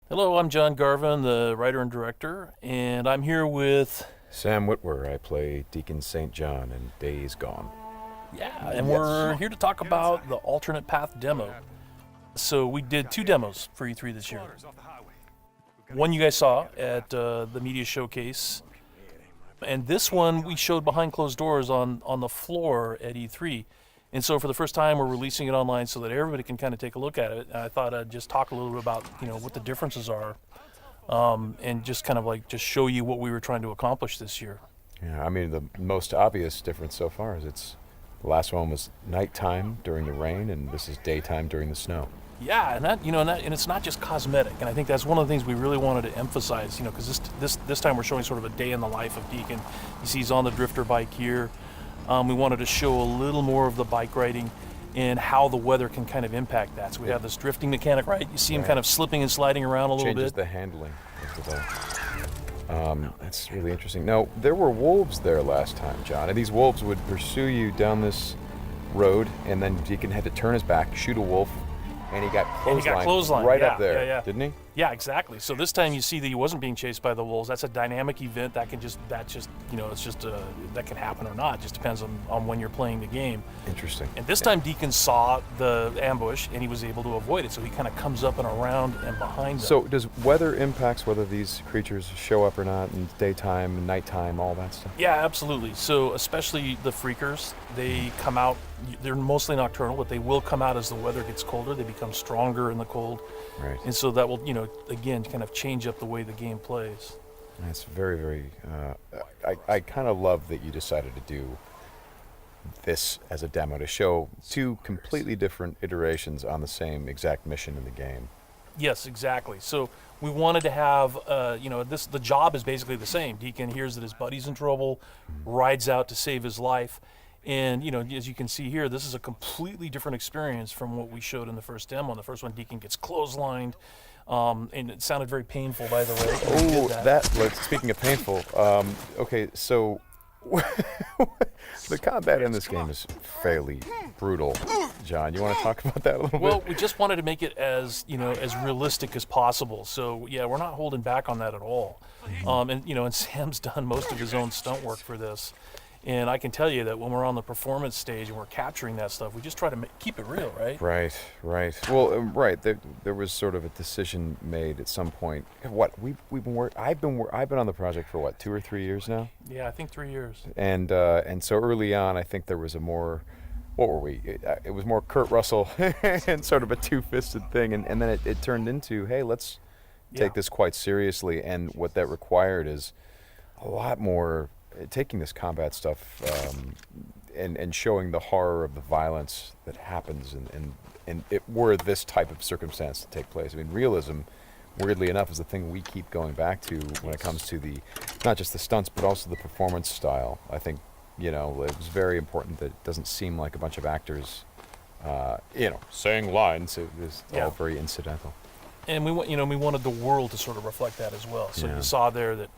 Hello, I'm John Garvin, the writer and director, and I'm here with Sam Whitwer. I play Deacon St. John in Days Gone. and we're here to talk about the alternate path demo. So we did two demos for E3 this year. One you guys saw at the media showcase, and this one we showed behind closed doors on the floor at E3. And so for the first time, we're releasing it online so that everybody can kind of take a look at it. And I thought I'd just talk a little bit about what the differences are, and just kind of like just show you what we were trying to accomplish this year. Yeah, I mean, the most obvious difference so far is the last one was nighttime during the rain, and this is daytime during the snow. Yeah, and it's not just cosmetic, and I think that's one of the things we really wanted to emphasize. Because this time we're showing sort of a day in the life of Deacon. You see, he's on the drifter bike here. We wanted to show a little more of the bike riding and how the weather can kind of impact that. So we have this drifting mechanic, right? You see him kind of slipping and sliding around a little Changes bit. the handling of the bike. That's really interesting. Now, there were wolves there last time, John, and these wolves would pursue you down this road, and then Deacon had to turn his back, shoot a wolf, and he got clotheslined right up there, didn't he? Yeah, exactly. So this time you see that he wasn't being chased by the wolves. That's a dynamic event that can that can happen or not. It just depends on when you're playing the game. Interesting. And this time Deacon saw the ambush and he was able to avoid it. So he kind of comes up and around and behind them. So does weather impacts whether these creatures show up or not in daytime, nighttime, all that stuff? Yeah, absolutely. So especially the freakers, they come out, they're mostly nocturnal, but they will come out as the weather gets colder. They become stronger in the cold. Right. And so that will, again, kind of change up the way the game plays. That's very, very. I kind of love that you decided to do this as a demo to show two completely different iterations on the same exact mission in the game. Yes, exactly. So we wanted to have, the job is basically the same. Deacon hears that his buddy's in trouble, rides out to save his life. And, as you can see here, this is a completely different experience from what we showed in the first demo. In the first one, Deacon gets clotheslined, and it sounded very painful, by the way. Oh, speaking of painful, okay, so the combat in this game is fairly brutal. John, you want to talk about that a little bit? Well, we just wanted to make it as realistic as possible. So, yeah, we're not holding back on that at all. And Sam's done most of his own stunt work for this. And I can tell you that when we're on the performance stage and we're capturing that stuff, we just try to keep it real, right? Right. Well, right. There was sort of a decision made at some point. I've been on the project for 2 or 3 years now. Yeah, I think 3 years. And so early on, I think there was a more. What were we? It was more Kurt Russell and sort of a two-fisted thing, and then it turned into, hey, let's take this quite seriously. And what that required is a lot more. Taking this combat stuff and showing the horror of the violence that happens and it were this type of circumstance to take place. I mean, realism, weirdly enough, is the thing we keep going back to when it comes to not just the stunts, but also the performance style. I think, it was very important that it doesn't seem like a bunch of actors, saying lines. It was all very incidental. And we wanted the world to sort of reflect that as well. So you saw there that,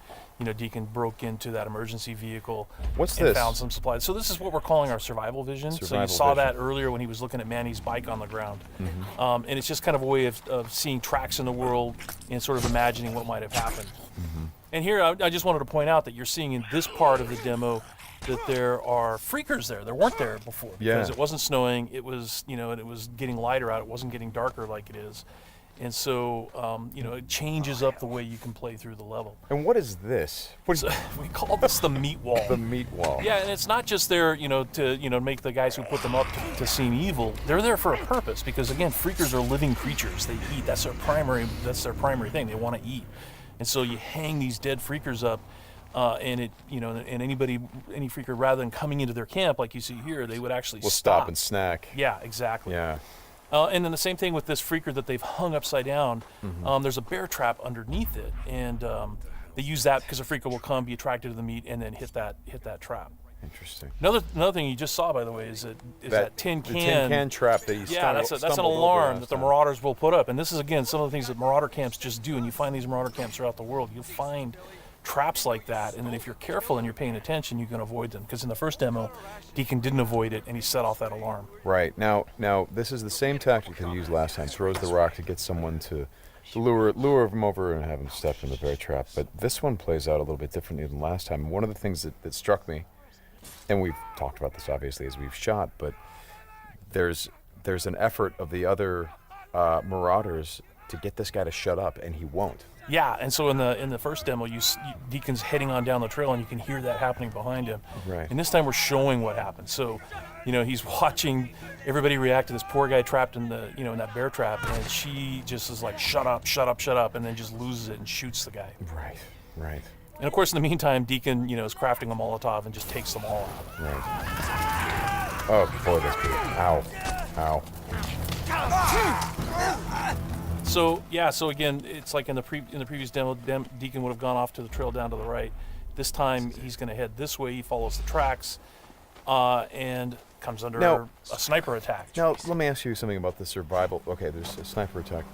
Deacon broke into that emergency vehicle and found some supplies. So this is what we're calling our survival vision. So you saw that earlier when he was looking at Manny's bike on the ground. Mm-hmm. And it's just kind of a way of seeing tracks in the world and sort of imagining what might have happened. Mm-hmm. And here I just wanted to point out that you're seeing in this part of the demo that there are freakers there. There weren't there before because it wasn't snowing. It was, and it was getting lighter out. It wasn't getting darker like it is. And so, it changes up the way you can play through the level. And what is this? We call this the meat wall. The meat wall. Yeah, and it's not just there, to make the guys who put them up to seem evil. They're there for a purpose because, again, freakers are living creatures. They eat. That's their primary thing. They want to eat. And so you hang these dead freakers up, and any freaker, rather than coming into their camp like you see here, they would actually stop and snack. Yeah, exactly. Yeah. And then the same thing with this freaker that they've hung upside down. Mm-hmm. There's a bear trap underneath it, and they use that because a freaker will come, be attracted to the meat, and then hit that trap. Interesting. Another thing you just saw, by the way, is that tin can. The tin can trap that you that's an alarm that the marauders will put up, and this is again some of the things that marauder camps just do. And you find these marauder camps throughout the world. You'll find traps like that, and then if you're careful and you're paying attention, you can avoid them. Because in the first demo, Deacon didn't avoid it, and he set off that alarm. Right. Now this is the same tactic that he used last time. Throws the rock to get someone to lure him over and have him step in the bear trap. But this one plays out a little bit differently than last time. One of the things that struck me, and we've talked about this obviously as we've shot, but there's an effort of the other Marauders to get this guy to shut up, and he won't. Yeah, and so in the first demo, Deacon's heading on down the trail, and you can hear that happening behind him. Right. And this time we're showing what happened. So, he's watching everybody react to this poor guy trapped in the in that bear trap, and she just is like, shut up, shut up, shut up, and then just loses it and shoots the guy. Right. And of course, in the meantime, Deacon is crafting a Molotov and just takes them all out. Right. Oh boy, that's good. Ow. So again, it's like in the previous demo, Deacon would have gone off to the trail down to the right. This time he's going to head this way. He follows the tracks, and comes under a sniper attack. Now let me ask you something about the survival. Okay, there's a sniper attack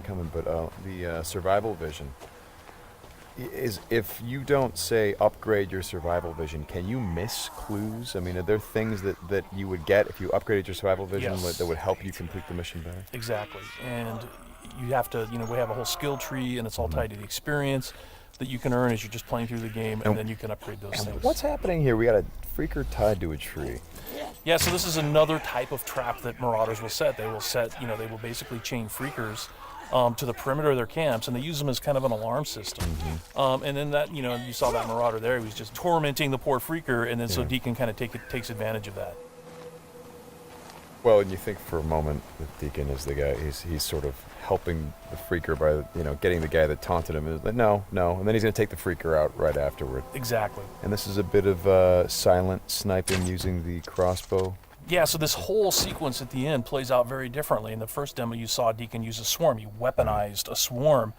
coming, but the survival vision is, if you don't say upgrade your survival vision, can you miss clues? I mean, are there things that you would get if you upgraded your survival vision that would help you complete the mission better? Exactly, and you have to, we have a whole skill tree, and it's all tied to the experience that you can earn as you're just playing through the game, and then you can upgrade those things. What's happening here? We got a freaker tied to a tree. Yeah, so this is another type of trap that Marauders will set. They will basically chain freakers to the perimeter of their camps, and they use them as kind of an alarm system. And then that, you saw that Marauder there, he was just tormenting the poor freaker, and then so Deacon kind of takes advantage of that. Well, and you think for a moment that Deacon is the guy, he's sort of helping the freaker by, getting the guy that taunted him. Is like, no, and then he's going to take the freaker out right afterward. Exactly. And this is a bit of silent sniping using the crossbow. Yeah, so this whole sequence at the end plays out very differently. In the first demo, you saw Deacon use a swarm. He weaponized a swarm,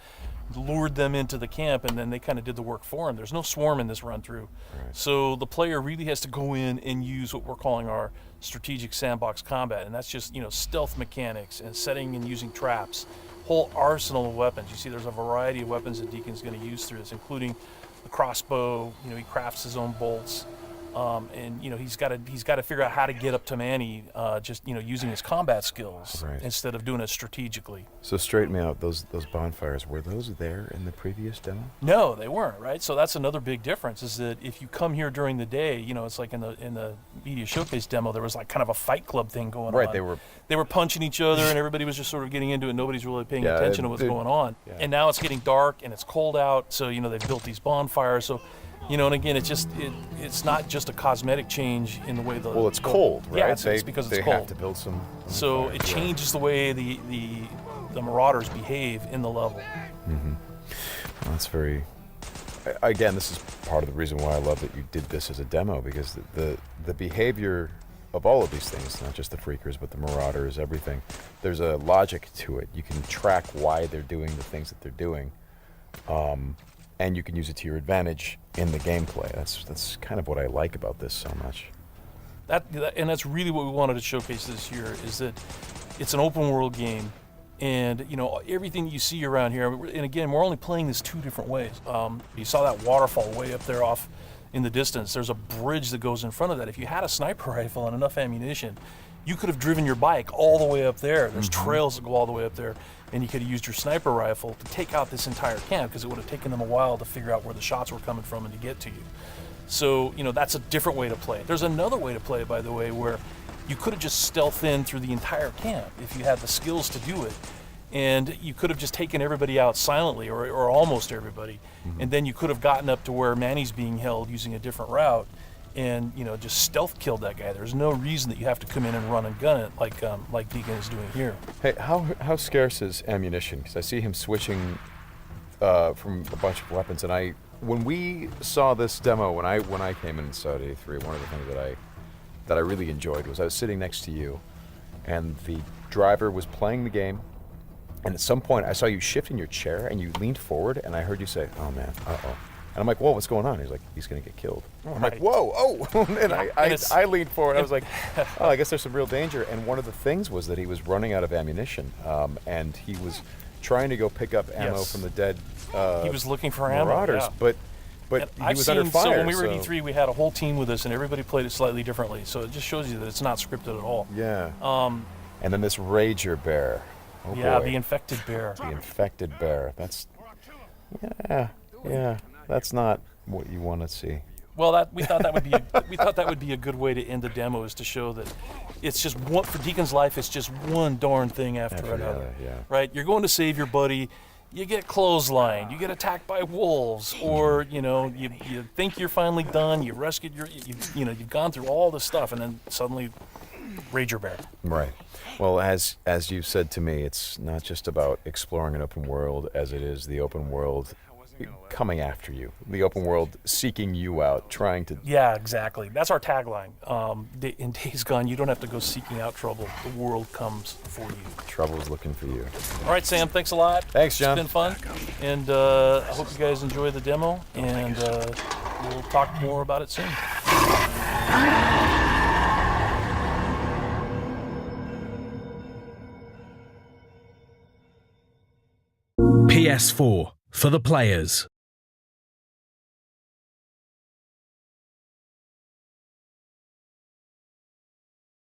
lured them into the camp, and then they kind of did the work for him. There's no swarm in this run-through. Right. So the player really has to go in and use what we're calling our strategic sandbox combat, and that's just, stealth mechanics and setting and using traps, whole arsenal of weapons. You see there's a variety of weapons that Deacon's going to use through this, including the crossbow. He crafts his own bolts. And he's got to figure out how to get up to Manny, just using his combat skills instead of doing it strategically. So straighten me out. Those bonfires, were those there in the previous demo? No, they weren't. Right. So that's another big difference. Is that if you come here during the day, it's like in the media showcase demo, there was like kind of a fight club thing going on. Right. They were punching each other, and everybody was just sort of getting into it. Nobody's really paying attention to what's going on. Yeah. And now it's getting dark and it's cold out. So they've built these bonfires. So. And again, it's not just a cosmetic change in the way Well, it's cold, right? Yeah, it's because it's cold. They have to build some. So it changes the way the Marauders behave in the level. Mm-hmm. Well, that's very. Again, this is part of the reason why I love that you did this as a demo, because the behavior of all of these things, not just the freakers, but the Marauders, everything. There's a logic to it. You can track why they're doing the things that they're doing. And you can use it to your advantage in the gameplay. That's kind of what I like about this so much. And that's really what we wanted to showcase this year, is that it's an open world game, and everything you see around here. And again, we're only playing this two different ways. You saw that waterfall way up there off in the distance. There's a bridge that goes in front of that. If you had a sniper rifle and enough ammunition, you could have driven your bike all the way up there. There's trails that go all the way up there. And you could have used your sniper rifle to take out this entire camp, because it would have taken them a while to figure out where the shots were coming from and to get to you. So, that's a different way to play. There's another way to play, by the way, where you could have just stealthed in through the entire camp if you had the skills to do it. And you could have just taken everybody out silently, or almost everybody. And then you could have gotten up to where Manny's being held using a different route, and just stealth killed that guy. There's no reason that you have to come in and run and gun it like Deacon is doing here. Hey, how scarce is ammunition? Because I see him switching from a bunch of weapons, and when we saw this demo, when I came in and saw it at A3, one of the things that I really enjoyed was I was sitting next to you, and the driver was playing the game, and at some point I saw you shift in your chair and you leaned forward, and I heard you say, "Oh man, uh-oh." And I'm like, whoa, what's going on? He's like, he's going to get killed. I'm like, whoa, oh. And I leaned forward. I was like, oh, I guess there's some real danger. And one of the things was that he was running out of ammunition. And he was trying to go pick up ammo from the dead he was looking for Marauders. Ammo, But he was under fire. So when we were at E3, we had a whole team with us, and everybody played it slightly differently. So it just shows you that it's not scripted at all. Yeah. And then this Rager Bear. Oh, yeah, boy. the infected bear. The infected bear. That's, yeah, that's not what you want to see. Well, we thought that would be a good way to end the demo, is to show that it's just one, for Deacon's life. It's just one darn thing after another. Yeah. Right? You're going to save your buddy. You get clotheslined. You get attacked by wolves, or you think you're finally done. You've rescued you've gone through all this stuff, and then suddenly, Rager Bear. Right. Well, as you said to me, it's not just about exploring an open world as it is the open world coming after you, the open world seeking you out, trying to... Yeah, exactly. That's our tagline. In Days Gone, you don't have to go seeking out trouble. The world comes for you. Trouble's looking for you. All right, Sam, thanks a lot. Thanks, John. It's been fun. And I hope you guys enjoy the demo, and we'll talk more about it soon. PS4 for the players.